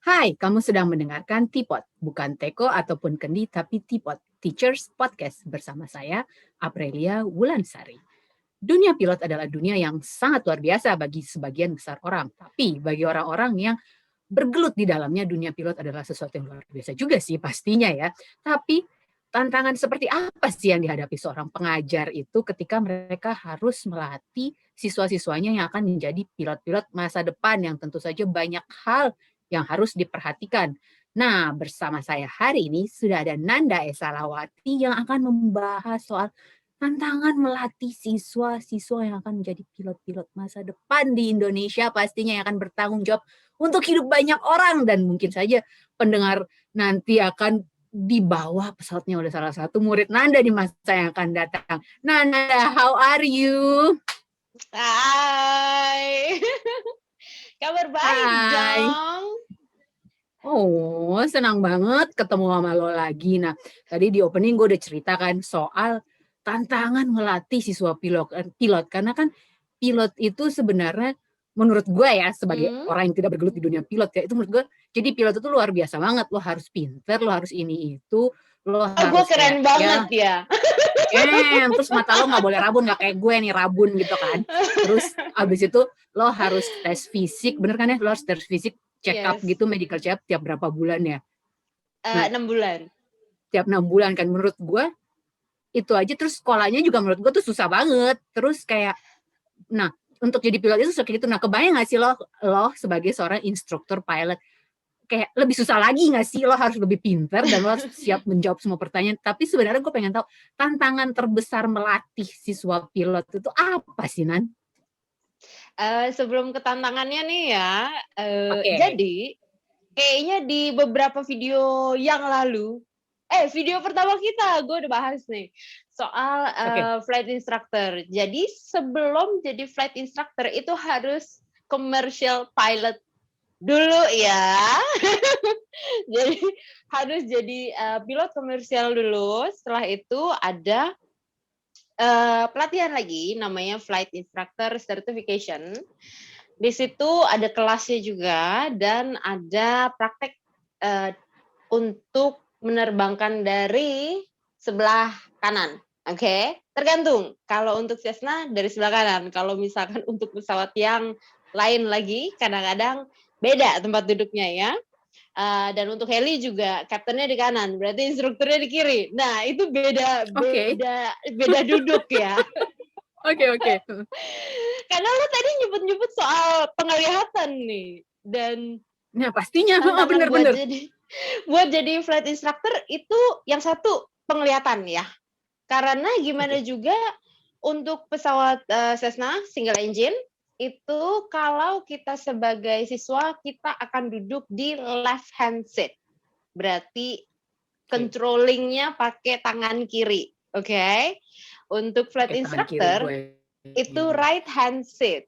Hai, kamu sedang mendengarkan Tipot, bukan Teko ataupun Kendi, tapi Tipot, Teachers Podcast bersama saya, Aprilia Wulansari. Dunia pilot adalah dunia yang sangat luar biasa bagi sebagian besar orang. Tapi bagi orang-orang yang bergelut di dalamnya, dunia pilot adalah sesuatu yang luar biasa juga sih pastinya ya. Tapi tantangan seperti apa sih yang dihadapi seorang pengajar itu ketika mereka harus melatih siswa-siswanya yang akan menjadi pilot-pilot masa depan yang tentu saja banyak hal yang harus diperhatikan. Nah, bersama saya hari ini sudah ada Nanda Esalawati yang akan membahas soal tantangan melatih siswa-siswa yang akan menjadi pilot-pilot masa depan di Indonesia pastinya yang akan bertanggung jawab untuk hidup banyak orang dan mungkin saja pendengar nanti akan di bawah pesawatnya oleh salah satu murid Nanda di masa yang akan datang. Nah, Nanda, how are you? Hai, kabar baik Hai. dong. Oh, senang banget ketemu sama lo lagi. Nah, tadi di opening gue udah ceritakan soal tantangan melatih siswa pilot. Karena kan pilot itu sebenarnya menurut gue ya, sebagai orang yang tidak bergelut di dunia pilot ya, itu menurut gue, jadi pilot itu luar biasa banget. Lo harus pinter, lo harus ini itu, lo Gue harus keren kayak, banget ya. terus mata lo nggak boleh rabun, nggak kayak gue nih rabun gitu kan. Terus abis itu lo harus tes fisik, bener kan ya? Lo harus tes fisik, check up Yes. gitu, medical check up tiap berapa bulan ya. Nah, 6 bulan. tiap 6 bulan kan menurut gue itu aja. Terus sekolahnya juga menurut gue tuh susah banget. Terus kayak, nah untuk jadi pilot itu kayak gitu. Nah, kebayang nggak sih lo sebagai seorang instruktur pilot kayak lebih susah lagi nggak sih? Lo harus lebih pintar dan lo harus siap menjawab semua pertanyaan. Tapi sebenarnya gue pengen tahu tantangan terbesar melatih siswa pilot itu apa sih, Nan? Sebelum ke tantangannya nih ya, Oke. jadi kayaknya di beberapa video yang lalu, video pertama kita, gue udah bahas nih soal Oke. flight instructor. Jadi sebelum jadi flight instructor itu harus commercial pilot dulu ya. Jadi harus jadi pilot komersial dulu. Setelah itu ada pelatihan lagi namanya Flight Instructor Certification. Di situ ada kelasnya juga dan ada praktek untuk menerbangkan dari sebelah kanan. Oke, tergantung. Kalau untuk Cessna dari sebelah kanan. Kalau misalkan untuk pesawat yang lain lagi, kadang-kadang beda tempat duduknya ya. Dan untuk heli juga kaptennya di kanan, berarti instrukturnya di kiri. Nah, itu beda Oke. duduk ya. Oke. Karena lo tadi nyebut-nyebut soal penglihatan nih. Dan Nah, pastinya. tantangan Bener-bener. buat jadi flight instructor itu yang satu penglihatan ya. Karena gimana juga untuk pesawat Cessna single engine itu kalau kita sebagai siswa kita akan duduk di left hand seat. Berarti controllingnya pakai tangan kiri. Oke. Untuk flight Pakai tangan kiri instructor gue. itu right hand seat.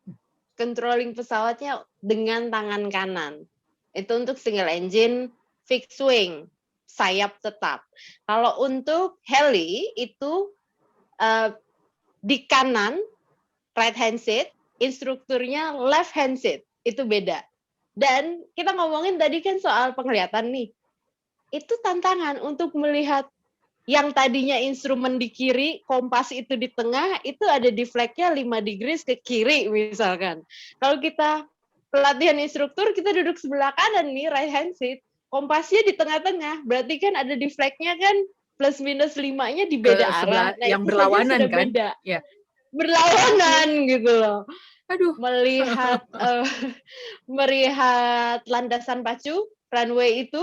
Controlling pesawatnya dengan tangan kanan. Itu untuk single engine fixed wing, sayap tetap. Kalau untuk heli itu di kanan right hand seat, instrukturnya left hand seat. Itu beda. Dan kita ngomongin tadi kan soal penglihatan nih. Itu tantangan untuk melihat yang tadinya instrumen di kiri, kompas itu di tengah, itu ada deflectnya 5 degrees ke kiri misalkan. Kalau kita pelatihan instruktur, kita duduk sebelah kanan nih, right hand seat, kompasnya di tengah-tengah, berarti kan ada deflectnya kan plus minus 5-nya di beda arah. Nah, yang itu berlawanan saja sudah kan? beda. Ya. Berlawanan gitu loh. Aduh. Melihat landasan pacu, runway itu,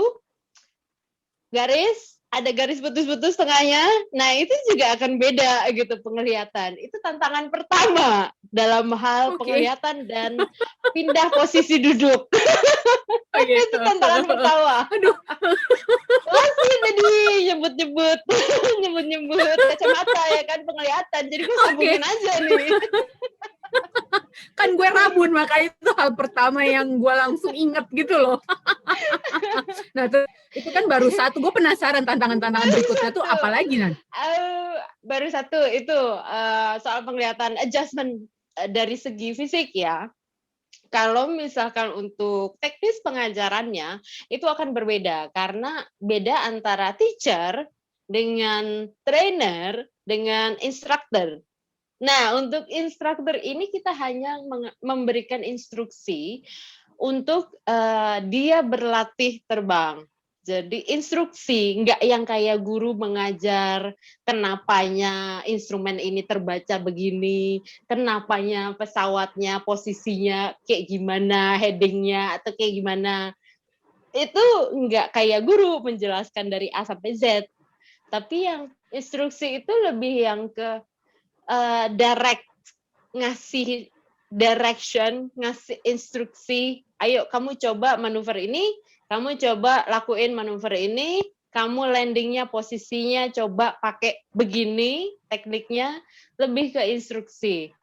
ada garis putus-putus tengahnya, nah itu juga akan beda gitu penglihatan. Itu tantangan pertama dalam hal penglihatan dan pindah posisi duduk. Itu tantangan pertama. Aduh. Masih tadi nyebut-nyebut kacamata ya kan penglihatan, jadi gue sambungin aja nih. Kan gue rabun, makanya itu hal pertama yang gue langsung inget gitu loh. Nah, itu kan baru satu. Gue penasaran tantangan-tantangan berikutnya tuh apa lagi, Nan? Baru satu itu soal penglihatan adjustment dari segi fisik ya. Kalau misalkan untuk teknis pengajarannya itu akan berbeda karena beda antara teacher dengan trainer dengan instructor. Nah, untuk instruktur ini kita hanya memberikan instruksi untuk dia berlatih terbang. Jadi instruksi, nggak yang kayak guru mengajar kenapanya instrumen ini terbaca begini, kenapanya pesawatnya posisinya kayak gimana, headingnya atau kayak gimana. Itu nggak kayak guru menjelaskan dari A sampai Z. Tapi yang instruksi itu lebih yang ke direct, ngasih direction, ngasih instruksi, ayo kamu coba manuver ini, kamu coba lakuin manuver ini, kamu landingnya posisinya coba pakai begini tekniknya, lebih ke instruksi.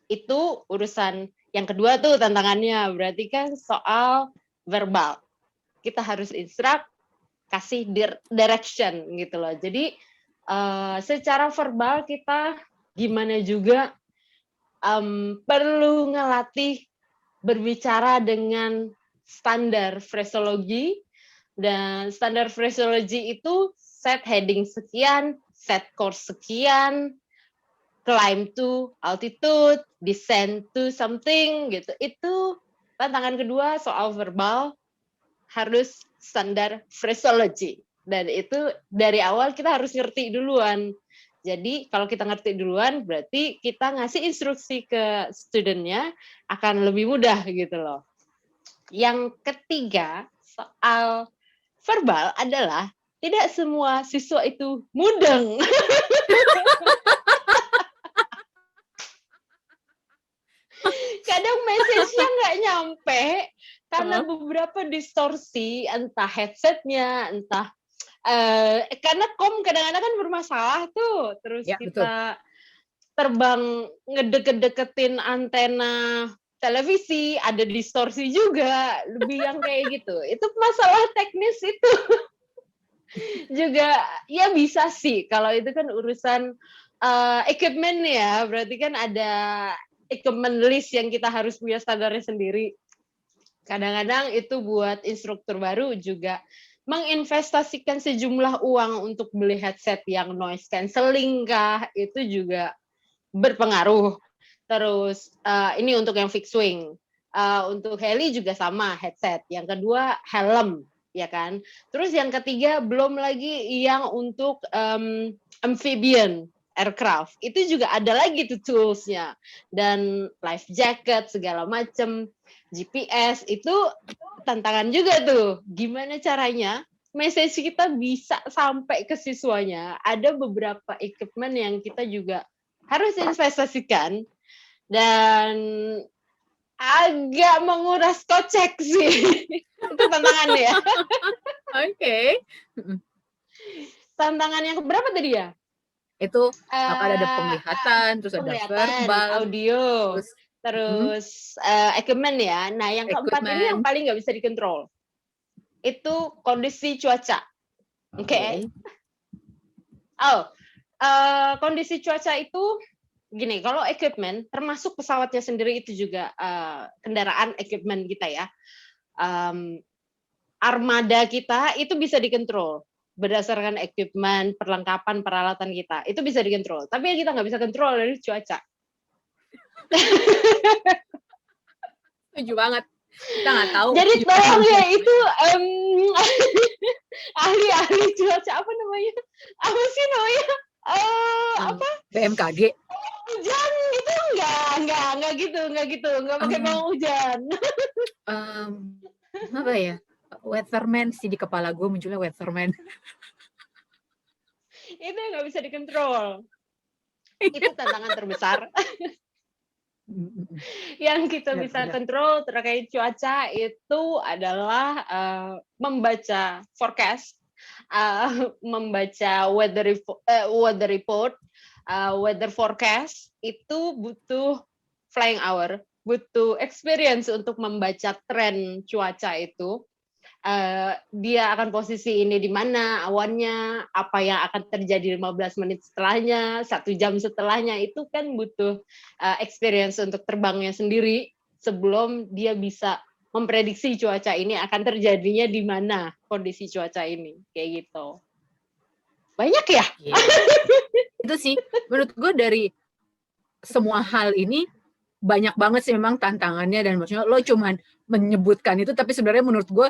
Itu urusan yang kedua tuh tantangannya, berarti kan soal verbal. Kita harus instruct, kasih direction gitu loh. Jadi secara verbal kita gimana juga perlu ngelatih berbicara dengan standar phraseology, dan standar phraseology itu set heading sekian, set course sekian, climb to altitude, descend to something gitu. Itu tantangan kedua soal verbal, harus standar phraseology. Dan itu dari awal kita harus ngerti duluan. Jadi kalau kita ngerti duluan, berarti kita ngasih instruksi ke studentnya akan lebih mudah gitu loh. Yang ketiga, soal verbal adalah tidak semua siswa itu mudeng. Kadang message-nya nggak nyampe karena beberapa distorsi, entah headsetnya, entah karena kadang-kadang kan bermasalah tuh, terus Ya, kita terbang ngedeket-deketin antena televisi, ada distorsi juga, lebih yang kayak gitu. Itu masalah teknis itu. Juga ya bisa sih, kalau itu kan urusan equipment ya, berarti kan ada equipment list yang kita harus punya standarnya sendiri. Kadang-kadang itu buat instruktur baru juga menginvestasikan sejumlah uang untuk beli headset yang noise cancelling kah, itu juga berpengaruh. Terus ini untuk yang fixed wing. Untuk heli juga sama headset. Yang kedua helm, ya kan. Terus yang ketiga belum lagi yang untuk amphibian aircraft. Itu juga ada lagi tuh toolsnya. Dan life jacket segala macam. GPS itu tantangan juga tuh. Gimana caranya message kita bisa sampai ke siswanya? Ada beberapa equipment yang kita juga harus investasikan dan agak menguras kocek sih. Itu tantangannya ya. Oke. Tantangan yang berapa tadi ya? Itu ada penglihatan, terus ada verbal, audio, terus equipment ya. Nah, yang keempat ini yang paling nggak bisa dikontrol. Itu kondisi cuaca. Oke. Kondisi cuaca itu gini, kalau equipment, termasuk pesawatnya sendiri itu juga kendaraan equipment kita ya. Armada kita itu bisa dikontrol berdasarkan equipment, perlengkapan, peralatan kita. Itu bisa dikontrol. Tapi yang kita nggak bisa kontrol dari cuaca. Setuju banget. Kita nggak tahu. Jadi tolong ya itu ahli-ahli cuaca apa namanya? Apa sih namanya? Apa? BMKG. Hujan itu enggak gitu, enggak pakai mau hujan. Apa ya? Weatherman sih, di kepala gue munculnya weatherman. Itu yang nggak bisa dikontrol. Itu tantangan terbesar. Yang kita bisa kontrol terkait cuaca itu adalah membaca forecast, membaca weather report, weather forecast. Itu butuh flying hour, butuh experience untuk membaca tren cuaca itu. Dia akan posisi ini di mana awannya, apa yang akan terjadi 15 menit setelahnya, 1 jam setelahnya, itu kan butuh experience untuk terbangnya sendiri sebelum dia bisa memprediksi cuaca ini akan terjadinya di mana kondisi cuaca ini, kayak gitu. Banyak ya? Iya. Itu sih menurut gue dari semua hal ini banyak banget sih memang tantangannya, dan maksudnya lo cuman menyebutkan itu, tapi sebenarnya menurut gue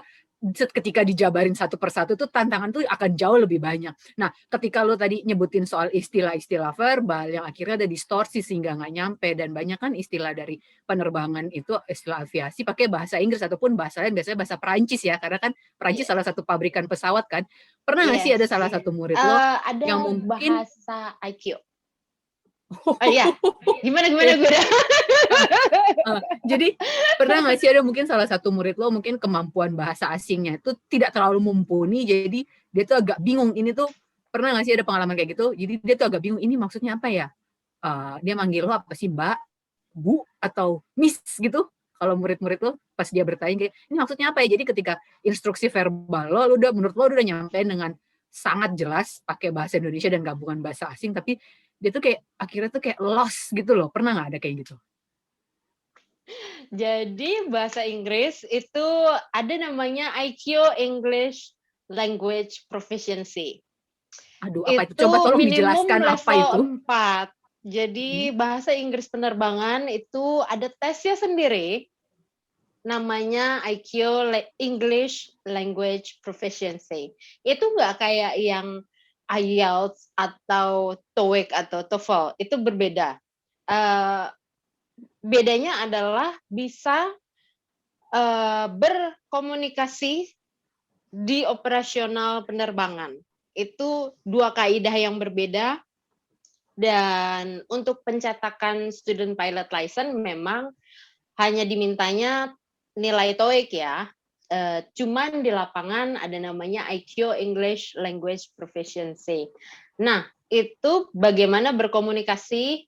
ketika dijabarin satu persatu tuh tantangan tuh akan jauh lebih banyak. Nah, ketika lo tadi nyebutin soal istilah-istilah verbal yang akhirnya ada distorsi sehingga nggak nyampe, dan banyak kan istilah dari penerbangan itu, istilah aviasi pakai bahasa Inggris ataupun bahasa lain, biasanya bahasa Perancis ya, karena kan Perancis Iya. salah satu pabrikan pesawat kan. Pernah nggak sih Yes. ada salah satu murid lo yang Ada mungkin bahasa IQ. Oh iya, gimana gue dah. Jadi pernah nggak sih ada mungkin salah satu murid lo mungkin kemampuan bahasa asingnya itu tidak terlalu mumpuni, jadi dia tuh agak bingung, ini tuh pernah nggak sih ada pengalaman kayak gitu, jadi dia tuh agak bingung ini maksudnya apa ya. Dia manggil lo apa sih, Mbak, Bu, atau Miss gitu, kalau murid-murid lo pas dia bertanya kayak ini maksudnya apa ya. Jadi ketika instruksi verbal lo udah menurut lo udah nyampein dengan sangat jelas pakai bahasa Indonesia dan gabungan bahasa asing, tapi dia tuh kayak akhirnya tuh kayak lost gitu loh. Pernah nggak ada kayak gitu? Jadi bahasa Inggris itu ada namanya IQ, English Language Proficiency. Aduh, apa itu? Itu Coba tolong minimum dijelaskan apa level itu. 4. Jadi bahasa Inggris penerbangan itu ada tesnya sendiri, namanya IQ, English Language Proficiency. Itu nggak kayak yang IELTS atau TOEIC atau TOEFL, itu berbeda. Bedanya adalah bisa berkomunikasi di operasional penerbangan. Itu 2 kaidah yang berbeda, dan untuk pencetakan student pilot license memang hanya dimintanya nilai TOEIC ya. Cuman di lapangan ada namanya IQ, English Language Proficiency. Nah, itu bagaimana berkomunikasi,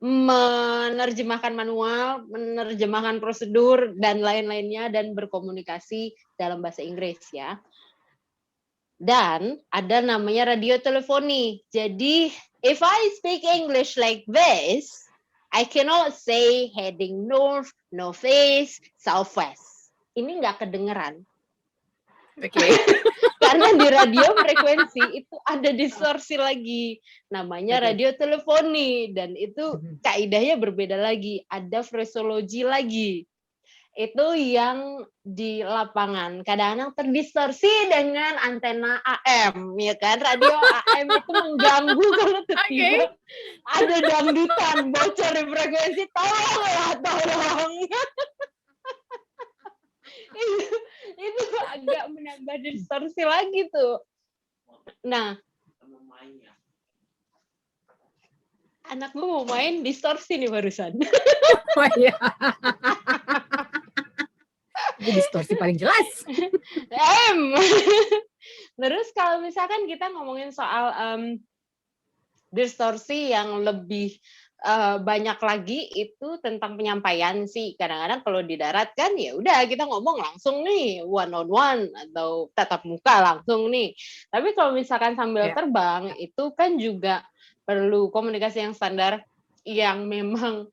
menerjemahkan manual, menerjemahkan prosedur, dan lain-lainnya, dan berkomunikasi dalam bahasa Inggris ya. Dan ada namanya radiotelefoni. Jadi, if I speak English like this, I cannot say heading north, northeast, southwest. Ini nggak kedengeran. Oke. Karena di radio frekuensi itu ada distorsi lagi. Namanya radiotelefoni, dan itu kaidahnya berbeda lagi. Ada fresologi lagi. Itu yang di lapangan. Kadang-kadang terdistorsi dengan antena AM, ya kan? Radio AM itu mengganggu kalau tiba-tiba ada dangdutan bocor di frekuensi. Tolong. itu agak menambah distorsi lagi tuh. Nah, anakmu mau main distorsi nih barusan. Oh iya. Itu distorsi paling jelas. Terus kalau misalkan kita ngomongin soal distorsi yang lebih banyak lagi, itu tentang penyampaian sih. Kadang-kadang kalau di darat kan ya udah kita ngomong langsung nih, one on one atau tatap muka langsung nih. Tapi kalau misalkan sambil terbang itu kan juga perlu komunikasi yang standar, yang memang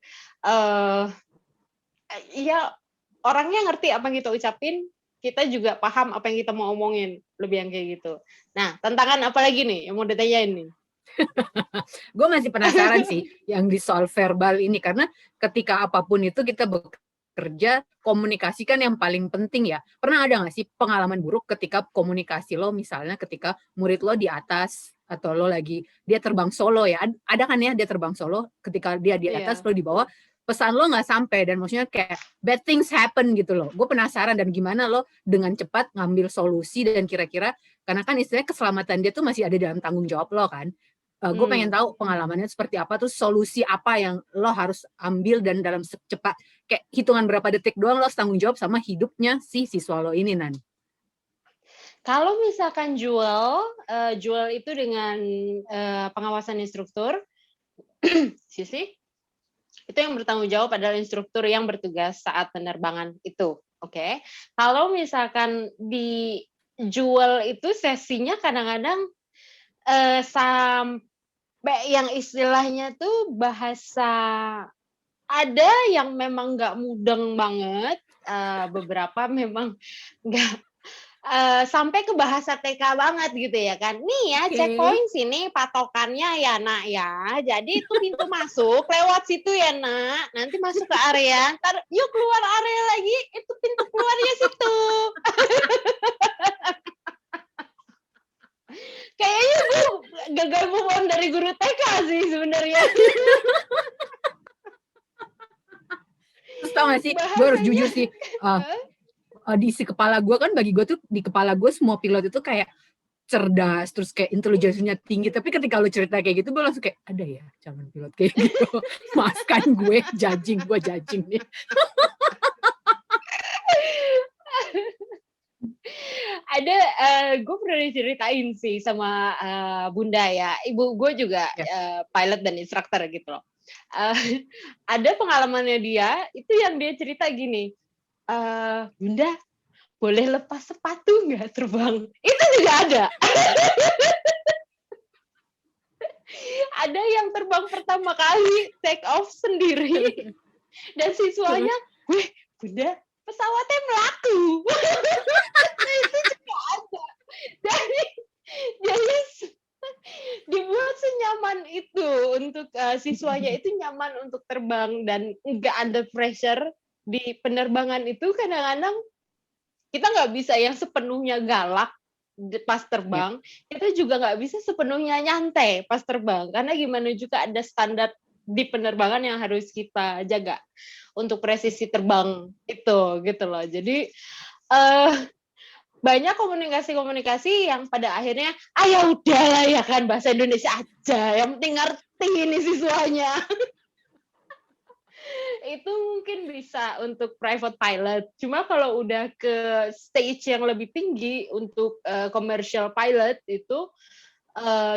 ya orangnya ngerti apa yang kita ucapin, kita juga paham apa yang kita mau omongin, lebih yang kayak gitu. Nah, tantangan apa lagi nih yang mau ditanyain nih? Gue masih penasaran sih yang di soal verbal ini, karena ketika apapun itu kita bekerja, komunikasi kan yang paling penting ya. Pernah ada nggak sih pengalaman buruk ketika komunikasi lo, misalnya ketika murid lo di atas atau lo lagi dia terbang solo ya, ada kan ya dia terbang solo, ketika dia di atas lo di bawah, pesan lo nggak sampai, dan maksudnya kayak bad things happen gitu loh. Gue penasaran, dan gimana lo dengan cepat ngambil solusi, dan kira-kira karena kan istilahnya keselamatan dia tuh masih ada dalam tanggung jawab lo kan. Gue pengen tahu pengalamannya seperti apa, tuh solusi apa yang lo harus ambil, dan dalam cepat kayak hitungan berapa detik doang lo harus tanggung jawab sama hidupnya si siswa lo ini, Nan. Kalau misalkan jual itu dengan pengawasan instruktur, sisi itu yang bertanggung jawab adalah instruktur yang bertugas saat penerbangan itu. Oke. Kalau misalkan dijual itu sesinya kadang-kadang sampai yang istilahnya tuh bahasa, ada yang memang nggak mudeng banget, beberapa memang nggak sampai ke bahasa TK banget gitu ya kan. Nih ya Oke. checkpoint sini patokannya ya nak ya. Jadi itu pintu masuk lewat situ ya nak. Nanti masuk ke area. Ntar yuk keluar area lagi. Itu pintu keluarnya situ. Kayaknya gue gagal move on dari guru TK sih sebenarnya. Terus tau gak sih, gue harus Bahasanya. jujur sih, di isi kepala gue kan, bagi gue tuh di kepala gue semua pilot itu kayak cerdas, terus kayak intelijensinya tinggi. Tapi ketika lu cerita kayak gitu, gue langsung kayak, ada ya calon pilot kayak gitu. Maafkan gue judging nih. Ada, gue pernah diceritain sih sama Bunda ya. Ibu gue juga Ya. pilot dan instruktur gitu loh. Ada pengalamannya dia, itu yang dia cerita gini, Bunda, boleh lepas sepatu nggak terbang? Itu juga ada. Ada yang terbang pertama kali take off sendiri dan siswanya, weh Bunda, pesawatnya melaku. Nah itu juga ada. Jadi dibuat senyaman itu untuk siswanya itu nyaman untuk terbang dan nggak ada pressure di penerbangan itu. Kadang-kadang kita nggak bisa yang sepenuhnya galak pas terbang, kita juga nggak bisa sepenuhnya nyantai pas terbang, karena gimana juga ada standar di penerbangan yang harus kita jaga untuk presisi terbang itu gitu loh. Jadi banyak komunikasi-komunikasi yang pada akhirnya, ya udahlah ya kan bahasa Indonesia aja, yang penting ngerti ini siswanya. Itu mungkin bisa untuk private pilot. Cuma kalau udah ke stage yang lebih tinggi untuk commercial pilot itu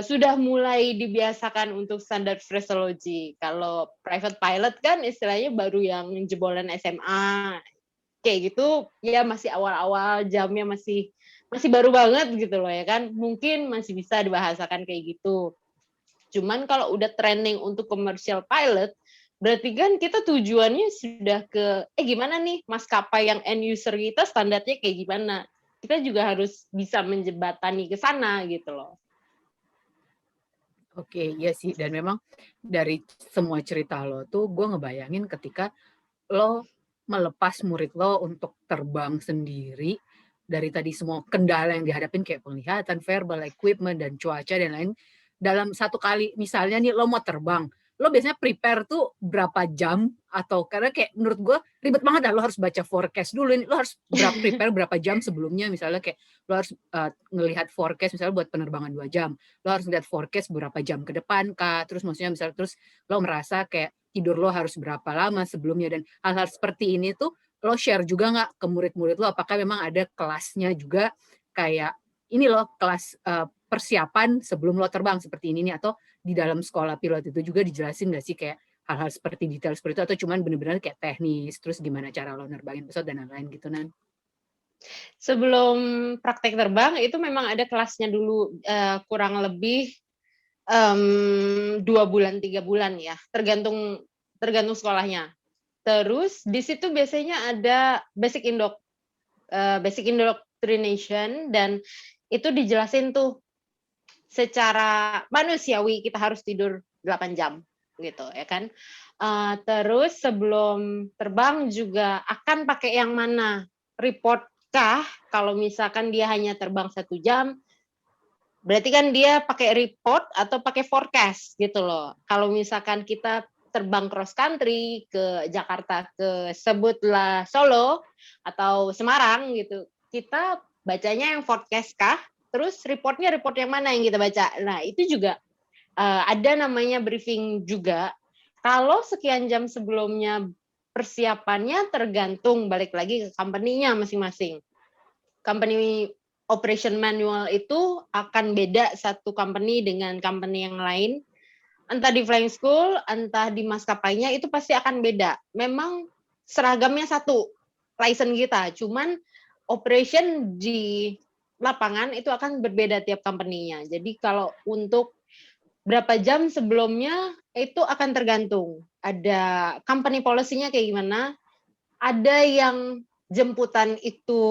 sudah mulai dibiasakan untuk standar phraseology. Kalau private pilot kan istilahnya baru yang jebolan SMA kayak gitu, ya masih awal-awal, jamnya masih baru banget gitu loh ya kan. Mungkin masih bisa dibahasakan kayak gitu. Cuman kalau udah training untuk commercial pilot, berarti kan kita tujuannya sudah ke, gimana nih maskapai yang end user kita standarnya kayak gimana. Kita juga harus bisa menjembatani ke sana gitu loh. Oke, iya sih. Dan memang dari semua cerita lo tuh, gue ngebayangin ketika lo melepas murid lo untuk terbang sendiri, dari tadi semua kendala yang dihadapin kayak penglihatan, verbal, equipment, dan cuaca, dan lain. Dalam satu kali, misalnya nih lo mau terbang, lo biasanya prepare tuh berapa jam, atau karena kayak menurut gue ribet banget dah, lo harus baca forecast dulu, lo harus prepare berapa jam sebelumnya, misalnya kayak lo harus ngelihat forecast misalnya buat penerbangan 2 jam, lo harus lihat forecast berapa jam ke depan kah, terus maksudnya misalnya terus lo merasa kayak tidur lo harus berapa lama sebelumnya, dan hal-hal seperti ini tuh lo share juga nggak ke murid-murid lo, apakah memang ada kelasnya juga kayak ini loh kelas persiapan sebelum lo terbang seperti ini nih, atau di dalam sekolah pilot itu juga dijelasin nggak sih kayak hal-hal seperti detail seperti itu, atau cuman bener-bener kayak teknis terus gimana cara lo nerbangin pesawat dan lain-lain gitu Nan? Sebelum praktek terbang itu memang ada kelasnya dulu, kurang lebih 2 bulan 3 bulan ya, tergantung sekolahnya. Terus di situ biasanya ada basic indoctrination, dan itu dijelasin tuh secara manusiawi kita harus tidur 8 jam gitu ya kan. Terus sebelum terbang juga akan pakai yang mana? Report kah? Kalau misalkan dia hanya terbang 1 jam, berarti kan dia pakai report atau pakai forecast gitu loh. Kalau misalkan kita terbang cross country ke Jakarta, ke sebutlah Solo atau Semarang gitu, kita bacanya yang forecast kah? Terus reportnya report yang mana yang kita baca? Nah itu juga ada namanya briefing juga. Kalau sekian jam sebelumnya persiapannya tergantung balik lagi ke company-nya masing-masing. Company operation manual itu akan beda satu company dengan company yang lain. Entah di flying school, entah di maskapainya itu pasti akan beda. Memang seragamnya satu, license kita. Cuman operation di lapangan itu akan berbeda tiap company-nya. Jadi kalau untuk berapa jam sebelumnya itu akan tergantung. Ada company policy-nya kayak gimana. Ada yang jemputan itu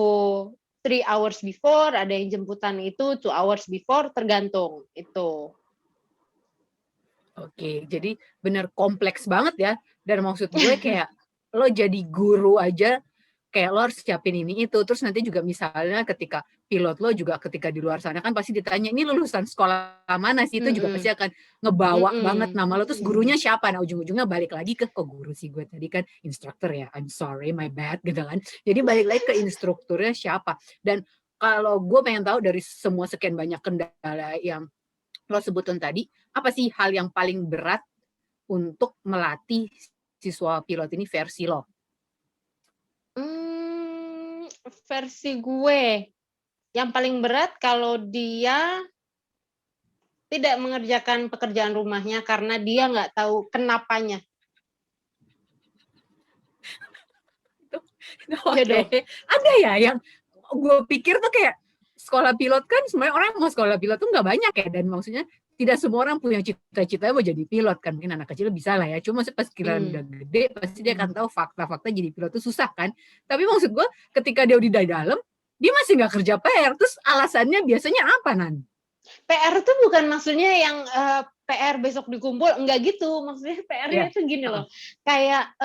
3 hours before, ada yang jemputan itu 2 hours before, tergantung itu. Oke, jadi bener kompleks banget ya. Dan maksud gue kayak lo jadi guru aja, kayak lo harus siapin ini itu. Terus nanti juga misalnya ketika pilot lo juga ketika di luar sana kan pasti ditanya, ini lulusan sekolah mana sih? Itu juga pasti akan ngebawa banget nama lo. Terus gurunya siapa? Nah ujung-ujungnya balik lagi ke, kok guru sih gue tadi kan instruktur ya. I'm sorry, my bad gitu kan. Jadi balik lagi ke instrukturnya siapa. Dan kalau gue pengen tahu dari semua sekian banyak kendala yang lo sebutin tadi, apa sih hal yang paling berat untuk melatih siswa pilot ini versi lo? Versi gue, yang paling berat kalau dia tidak mengerjakan pekerjaan rumahnya karena dia nggak tahu kenapanya. Oke, ada ya yang gue pikir tuh kayak sekolah pilot kan sebenarnya orang mau sekolah pilot tuh nggak banyak ya, dan maksudnya tidak semua orang punya cita-cita mau jadi pilot kan, mungkin anak kecil bisa lah ya, cuma pas kira udah gede pasti dia akan tahu fakta-fakta jadi pilot itu susah kan. Tapi maksud gue ketika dia udah di dalam dia masih nggak kerja PR, terus alasannya biasanya apa, Nan? PR tuh bukan maksudnya yang PR besok dikumpul, enggak gitu. Maksudnya PR-nya tuh gini loh, kayak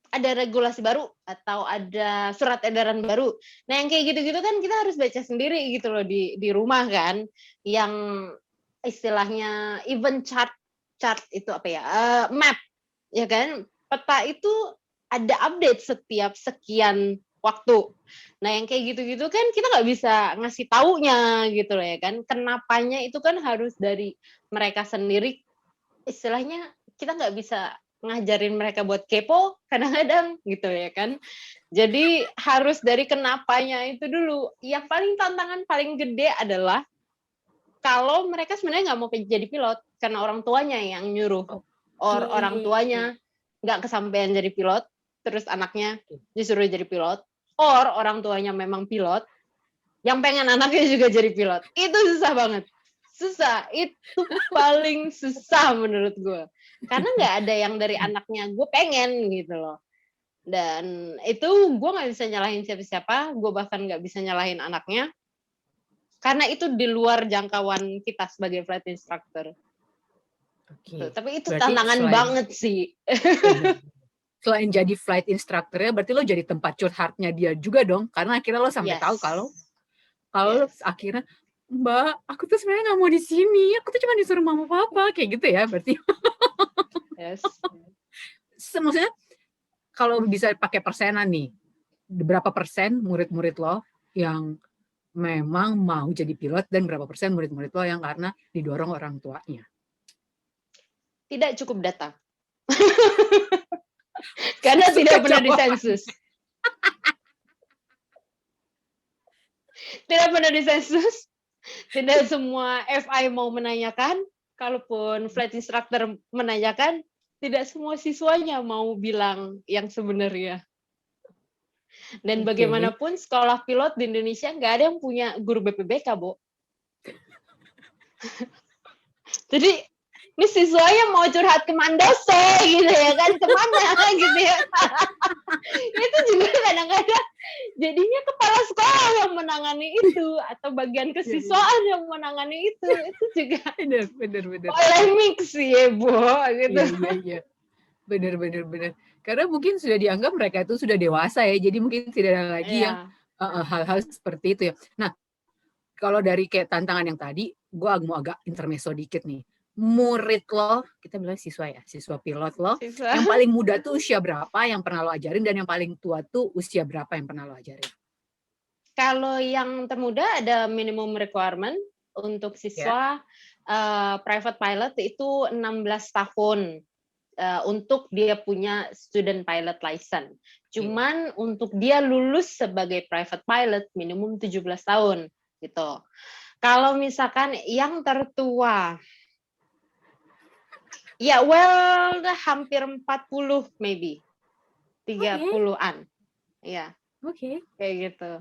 ada regulasi baru atau ada surat edaran baru. Nah yang kayak gitu-gitu kan kita harus baca sendiri gitu loh di rumah kan. Yang istilahnya event chart itu apa ya, map ya kan. Peta itu ada update setiap sekian waktu. Nah yang kayak gitu-gitu kan kita nggak bisa ngasih taunya gitu loh ya kan. Kenapanya itu kan harus dari mereka sendiri. Istilahnya kita nggak bisa ngajarin mereka buat kepo kadang-kadang gitu ya kan. Jadi harus dari kenapanya itu dulu. Yang paling tantangan paling gede adalah kalau mereka sebenarnya nggak mau jadi pilot karena orang tuanya yang nyuruh. Orang tuanya nggak kesampaian jadi pilot, terus anaknya disuruh jadi pilot. Orang tuanya memang pilot, yang pengen anaknya juga jadi pilot. Itu susah banget. Susah, itu paling susah menurut gue. Karena nggak ada yang dari anaknya, gue pengen gitu loh. Dan itu gue nggak bisa nyalahin siapa-siapa, gue bahkan nggak bisa nyalahin anaknya. Karena itu di luar jangkauan kita sebagai flight instructor. Tapi itu berarti tantangan banget sih. Selain jadi flight instructor-nya, berarti lo jadi tempat curhatnya dia juga dong. Karena akhirnya lo sampai tahu kalau lo akhirnya, Mbak, aku tuh sebenarnya nggak mau di sini. Aku tuh cuma disuruh mama papa kayak gitu ya, berarti. Maksudnya kalau bisa pakai persenan nih, berapa persen murid-murid lo yang memang mau jadi pilot dan berapa persen murid-murid lo yang karena didorong orang tuanya? Tidak cukup data. Karena tidak pernah disensus. Tidak pernah disensus. Tidak semua FI mau menanyakan. Kalaupun flight instructor menanyakan, tidak semua siswanya mau bilang yang sebenarnya. Dan bagaimanapun sekolah pilot di Indonesia nggak ada yang punya guru BPBK, Bo. Jadi ini siswanya mau curhat ke Mandoso gitu ya kan, kemana gitu ya. Itu juga kadang-kadang jadinya kepala sekolah yang menangani itu atau bagian kesiswaan yang menangani itu juga bener. polemik sih ya, Bo gitu. Iya. Bener. Karena mungkin sudah dianggap mereka itu sudah dewasa ya, jadi mungkin tidak ada lagi yang hal-hal seperti itu ya. Nah, kalau dari kayak tantangan yang tadi, gue mau agak intermezzo dikit nih. Murid lo, kita bilang siswa ya, siswa pilot lo, yang paling muda tuh usia berapa yang pernah lo ajarin, dan yang paling tua tuh usia berapa yang pernah lo ajarin? Kalau yang termuda ada minimum requirement untuk siswa private pilot itu 16 tahun untuk dia punya student pilot license. Cuman untuk dia lulus sebagai private pilot minimum 17 tahun gitu. Kalau misalkan yang tertua ya hampir 40 maybe. 30-an. Ya. Kayak gitu.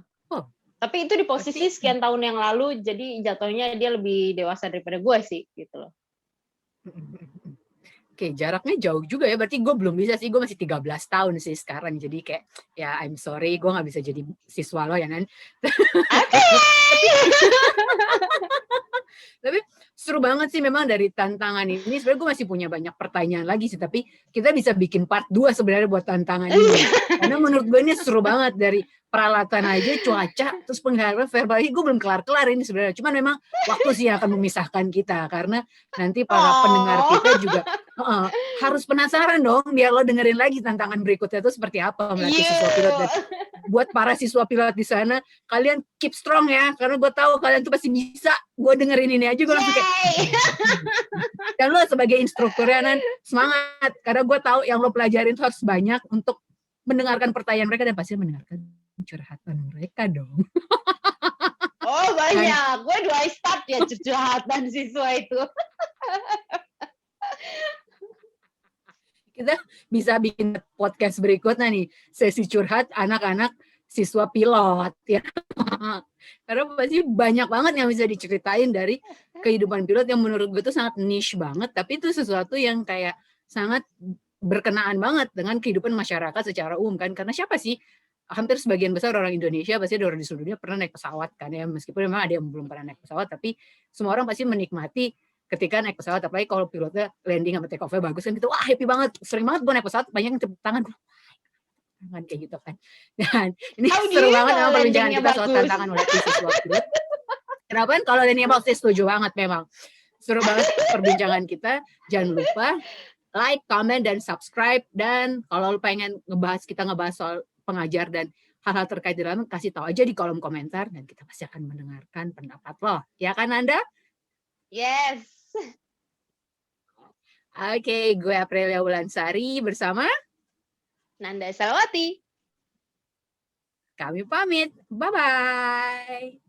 Tapi itu di posisi sekian tahun yang lalu, jadi jatuhnya dia lebih dewasa daripada gue sih gitu loh. Oke, jaraknya jauh juga ya, berarti gue belum bisa sih, gue masih 13 tahun sih sekarang, jadi kayak, ya I'm sorry, gue nggak bisa jadi siswa lo ya, Nan. Oke. Tapi seru banget sih memang dari tantangan ini, sebenarnya gue masih punya banyak pertanyaan lagi sih, tapi kita bisa bikin part 2 sebenarnya buat tantangan ini. Karena menurut gue ini seru banget, dari peralatan aja, cuaca, terus pengharapan verbal, gue belum kelar-kelar ini sebenarnya. Cuman memang waktu sih yang akan memisahkan kita, karena nanti para pendengar kita juga harus penasaran dong, biar lo dengerin lagi tantangan berikutnya itu seperti apa melatih siswa pilot. Dan buat para siswa pilot di sana, kalian keep strong ya, karena gue tahu kalian tuh pasti bisa. Gue dengerin ini aja gue langsung kayak, dan lo sebagai instrukturnya, Nan, semangat, karena gue tahu yang lo pelajarin itu harus banyak untuk mendengarkan pertanyaan mereka dan pasti mendengarkan curhatan mereka dong. Oh banyak, gue do I start ya curhatan siswa itu. Kita bisa bikin podcast berikutnya nih, sesi curhat anak-anak siswa pilot ya. Karena pasti banyak banget yang bisa diceritain dari kehidupan pilot yang menurut gue tuh sangat niche banget, tapi itu sesuatu yang kayak sangat berkenaan banget dengan kehidupan masyarakat secara umum kan. Karena siapa sih, hampir sebagian besar orang Indonesia, pasti ada orang di seluruh dunia pernah naik pesawat kan ya, meskipun memang ada yang belum pernah naik pesawat, tapi semua orang pasti menikmati ketika naik pesawat, apalagi kalau pilotnya landing sama take off-nya bagus kan gitu, wah happy banget, sering banget gue naik pesawat, banyak yang tepuk tangan kayak gitu kan. Dan ini seru banget memang perbincangan kita soal tantangan melatih siswa pilot. Kenapa kan kalau landingnya bagus, setuju banget memang. Seru banget perbincangan kita, jangan lupa like, comment, dan subscribe, dan kalau lu pengen kita ngebahas soal pengajar dan hal-hal terkait di dalam, kasih tahu aja di kolom komentar dan kita pasti akan mendengarkan pendapat lo. Ya kan Anda? Yes. Oke, gue Aprilia Wulansari bersama Nanda Salawati. Kami pamit. Bye-bye.